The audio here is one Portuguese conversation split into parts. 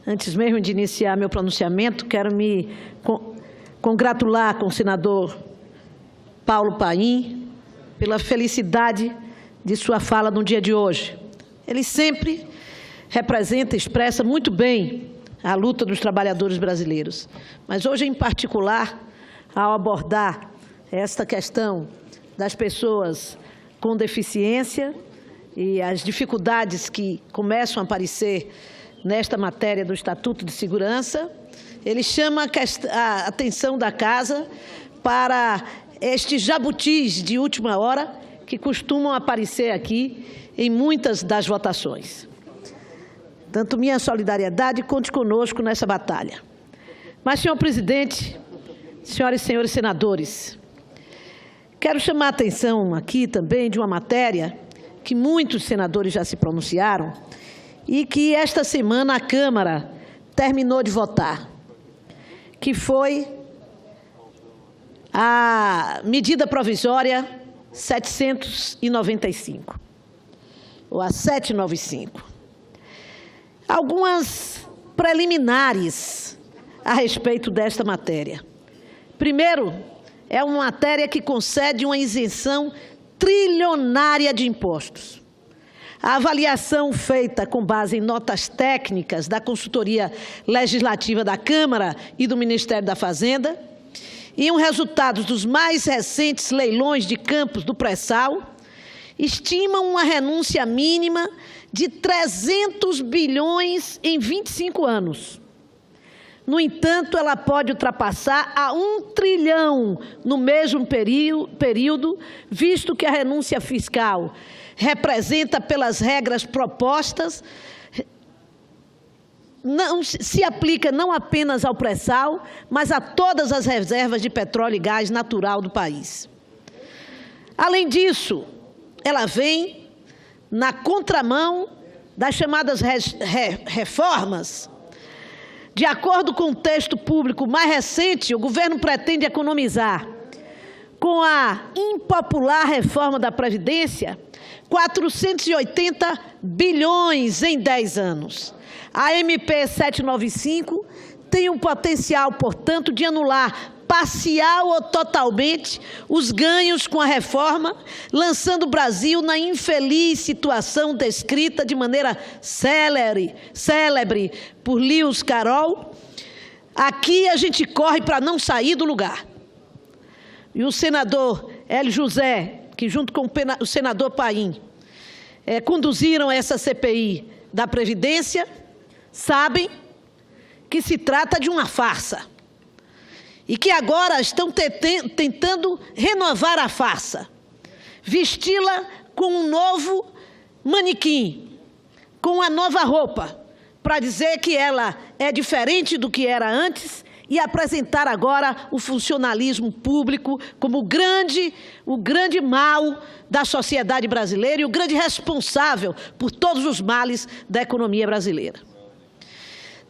Antes mesmo de iniciar meu pronunciamento, quero me congratular com o senador Paulo Paim pela felicidade de sua fala no dia de hoje. Ele sempre representa e expressa muito bem a luta dos trabalhadores brasileiros. Mas hoje, em particular, ao abordar esta questão das pessoas com deficiência e as dificuldades que começam a aparecer nesta matéria do Estatuto de Segurança, ele chama a atenção da Casa para estes jabutis de última hora que costumam aparecer aqui em muitas das votações. Tanto minha solidariedade, conte conosco nessa batalha. Mas, senhor presidente, senhoras e senhores senadores, quero chamar a atenção aqui também de uma matéria que muitos senadores já se pronunciaram e que esta semana a Câmara terminou de votar, que foi a medida provisória 795, ou a 795. Algumas preliminares a respeito desta matéria. Primeiro, é uma matéria que concede uma isenção trilionária de impostos. A avaliação feita com base em notas técnicas da Consultoria Legislativa da Câmara e do Ministério da Fazenda e um resultado dos mais recentes leilões de campos do pré-sal estimam uma renúncia mínima de 300 bilhões em 25 anos. No entanto, ela pode ultrapassar a 1 trilhão no mesmo período, visto que a renúncia fiscal representa, pelas regras propostas, se aplica não apenas ao pré-sal, mas a todas as reservas de petróleo e gás natural do país. Além disso, ela vem na contramão das chamadas reformas. De acordo com o texto público mais recente, o governo pretende economizar, com a impopular reforma da Previdência, 480 bilhões em 10 anos. A MP 795 tem um potencial, portanto, de anular parcial ou totalmente os ganhos com a reforma, lançando o Brasil na infeliz situação descrita de maneira célebre por Lewis Carroll. Aqui a gente corre para não sair do lugar. E o senador Hélio José, que junto com o senador Paim conduziram essa CPI da Previdência, sabem que se trata de uma farsa. E que agora estão tentando renovar a farsa, vesti-la com um novo manequim, com uma nova roupa, para dizer que ela é diferente do que era antes e apresentar agora o funcionalismo público como o grande mal da sociedade brasileira e o grande responsável por todos os males da economia brasileira.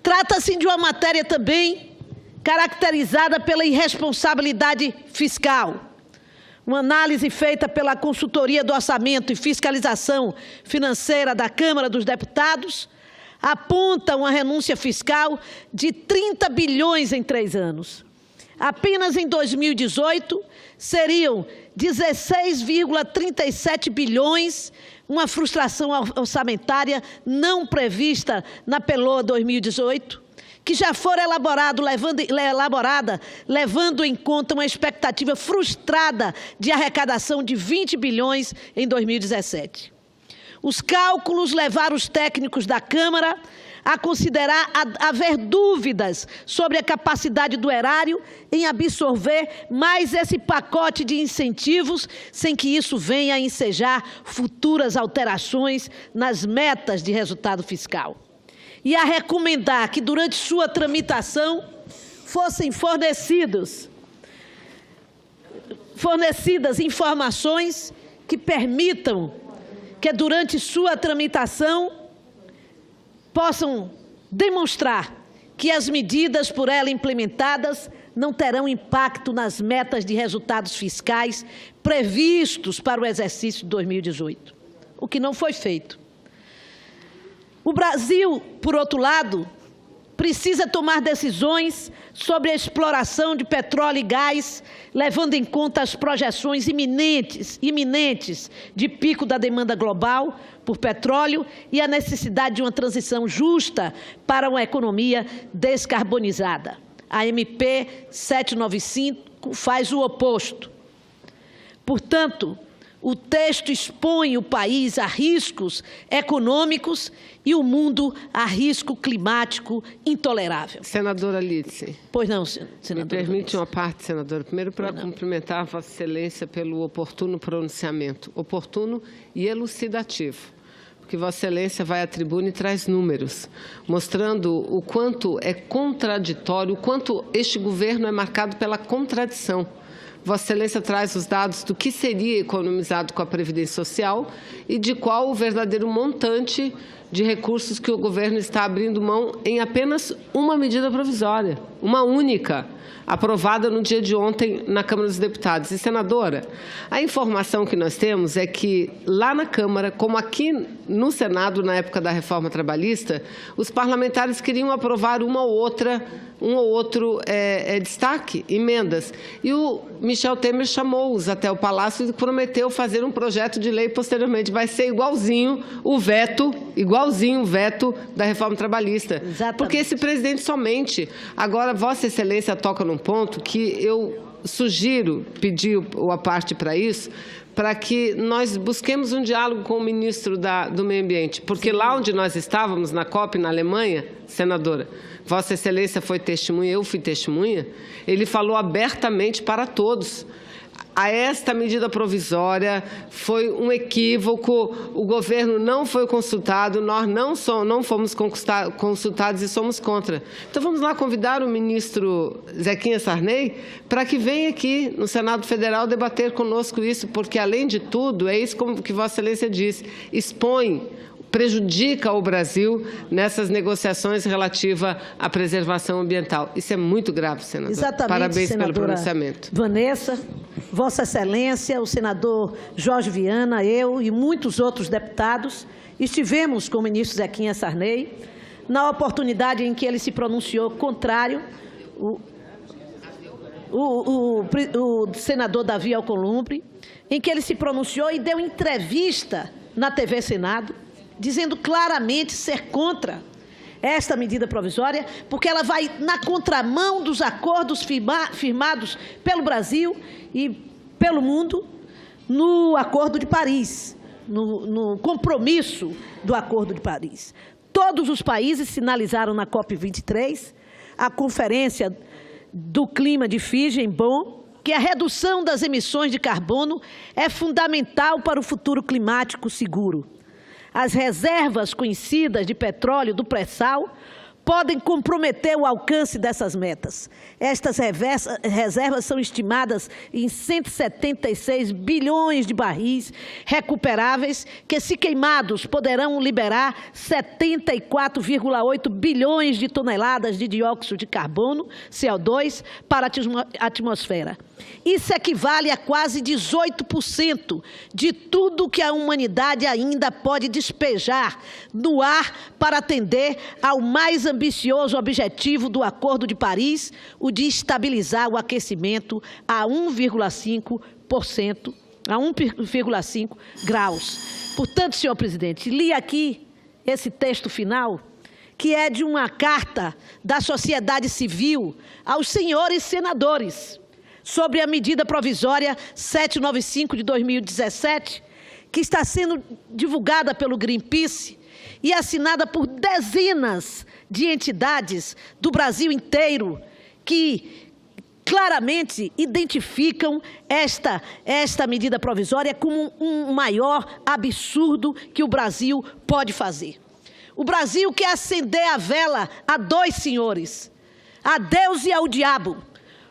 Trata-se de uma matéria também caracterizada pela irresponsabilidade fiscal. Uma análise feita pela Consultoria do Orçamento e Fiscalização Financeira da Câmara dos Deputados aponta uma renúncia fiscal de 30 bilhões em 3 anos. Apenas em 2018 seriam 16,37 bilhões, uma frustração orçamentária não prevista na PELOA 2018, que já for elaborada levando em conta uma expectativa frustrada de arrecadação de 20 bilhões em 2017. Os cálculos levaram os técnicos da Câmara a considerar haver dúvidas sobre a capacidade do erário em absorver mais esse pacote de incentivos, sem que isso venha a ensejar futuras alterações nas metas de resultado fiscal. E a recomendar que, durante sua tramitação, fossem fornecidas informações que permitam que, durante sua tramitação, possam demonstrar que as medidas por ela implementadas não terão impacto nas metas de resultados fiscais previstos para o exercício de 2018, o que não foi feito. O Brasil, por outro lado, precisa tomar decisões sobre a exploração de petróleo e gás, levando em conta as projeções iminentes de pico da demanda global por petróleo e a necessidade de uma transição justa para uma economia descarbonizada. A MP 795 faz o oposto. Portanto, o texto expõe o país a riscos econômicos e o mundo a risco climático intolerável. Senadora Lídice. Pois não, senadora. Me permite uma parte, senadora. Primeiro, para cumprimentar Vossa Excelência pelo oportuno pronunciamento. Oportuno e elucidativo. Porque Vossa Excelência vai à tribuna e traz números, mostrando o quanto é contraditório, o quanto este governo é marcado pela contradição. Vossa Excelência traz os dados do que seria economizado com a Previdência Social e de qual o verdadeiro montante de recursos que o governo está abrindo mão em apenas uma medida provisória, uma única, aprovada no dia de ontem na Câmara dos Deputados. E, senadora, a informação que nós temos é que lá na Câmara, como aqui no Senado, na época da reforma trabalhista, os parlamentares queriam aprovar um ou outro destaque, emendas. E o Michel Temer chamou-os até o Palácio e prometeu fazer um projeto de lei posteriormente. Vai ser igualzinho o veto da reforma trabalhista. Exatamente. Porque esse presidente somente. Agora, Vossa Excelência toca num ponto que eu sugiro, pedir a parte para isso, para que nós busquemos um diálogo com o ministro do Meio Ambiente. Porque lá onde nós estávamos, na COP, na Alemanha, senadora, Vossa Excelência foi testemunha, eu fui testemunha, ele falou abertamente para todos. Esta medida provisória foi um equívoco, o governo não foi consultado, nós não fomos consultados e somos contra. Então, vamos lá convidar o ministro Zequinha Sarney para que venha aqui no Senado Federal debater conosco isso, porque, além de tudo, é isso como que Vossa Excelência disse, prejudica o Brasil nessas negociações relativas à preservação ambiental. Isso é muito grave, senadora. Exatamente, parabéns pelo senadora pronunciamento. Vanessa, Vossa Excelência, o senador Jorge Viana, eu e muitos outros deputados estivemos com o ministro Zequinha Sarney na oportunidade em que ele se pronunciou contrário o senador Davi Alcolumbre, em que ele se pronunciou e deu entrevista na TV Senado, dizendo claramente ser contra esta medida provisória, porque ela vai na contramão dos acordos firmados pelo Brasil e pelo mundo no Acordo de Paris, no compromisso do Acordo de Paris. Todos os países sinalizaram na COP23, a Conferência do Clima de Fiji, em Bonn, que a redução das emissões de carbono é fundamental para o futuro climático seguro. As reservas conhecidas de petróleo do pré-sal podem comprometer o alcance dessas metas. Estas reservas são estimadas em 176 bilhões de barris recuperáveis, que, se queimados, poderão liberar 74,8 bilhões de toneladas de dióxido de carbono, CO2, para a atmosfera. Isso equivale a quase 18% de tudo que a humanidade ainda pode despejar no ar para atender ao mais ambicioso objetivo do Acordo de Paris, o de estabilizar o aquecimento a 1,5 graus. Portanto, senhor presidente, li aqui esse texto final, que é de uma carta da sociedade civil aos senhores senadores, sobre a medida provisória 795 de 2017, que está sendo divulgada pelo Greenpeace e assinada por dezenas de entidades do Brasil inteiro, que claramente identificam esta medida provisória como um maior absurdo que o Brasil pode fazer. O Brasil quer acender a vela a dois senhores, a Deus e ao diabo.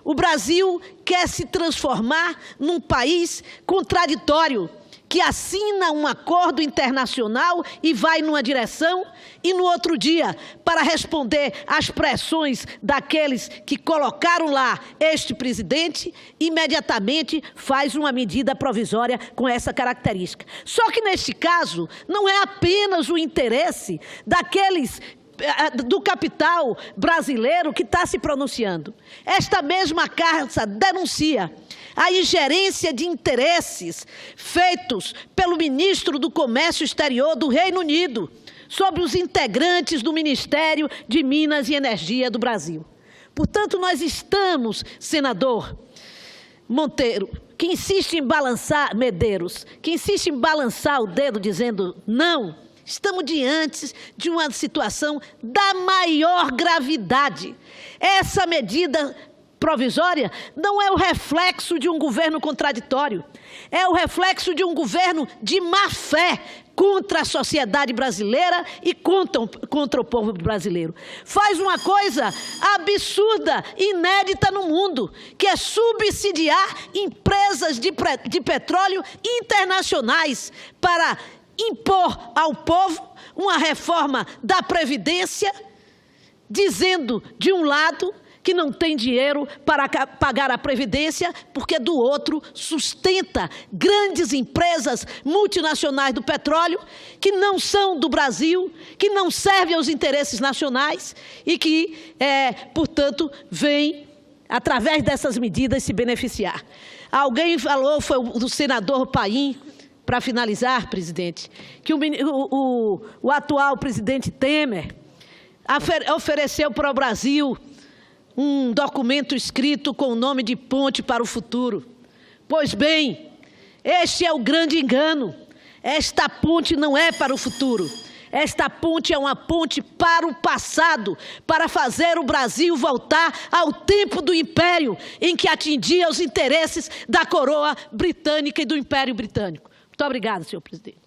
O Brasil quer se transformar num país contraditório, que assina um acordo internacional e vai numa direção, e no outro dia, para responder às pressões daqueles que colocaram lá este presidente, imediatamente faz uma medida provisória com essa característica. Só que, neste caso, não é apenas o interesse daqueles do capital brasileiro que está se pronunciando. Esta mesma carta denuncia a ingerência de interesses feitos pelo ministro do Comércio Exterior do Reino Unido sobre os integrantes do Ministério de Minas e Energia do Brasil. Portanto, nós estamos, senador Monteiro, que insiste em balançar, Medeiros, que insiste em balançar o dedo dizendo não, estamos diante de uma situação da maior gravidade. Essa medida provisória não é o reflexo de um governo contraditório, é o reflexo de um governo de má-fé contra a sociedade brasileira e contra o povo brasileiro. Faz uma coisa absurda, inédita no mundo, que é subsidiar empresas de petróleo internacionais para impor ao povo uma reforma da Previdência, dizendo, de um lado, que não tem dinheiro para pagar a Previdência, porque do outro sustenta grandes empresas multinacionais do petróleo, que não são do Brasil, que não servem aos interesses nacionais e que, portanto, vêm, através dessas medidas, se beneficiar. Alguém falou, foi o senador Paim, para finalizar, presidente, que o atual presidente Temer ofereceu para o Brasil um documento escrito com o nome de Ponte para o Futuro. Pois bem, este é o grande engano. Esta ponte não é para o futuro. Esta ponte é uma ponte para o passado, para fazer o Brasil voltar ao tempo do Império, em que atingia os interesses da coroa britânica e do Império Britânico. Muito obrigada, senhor presidente.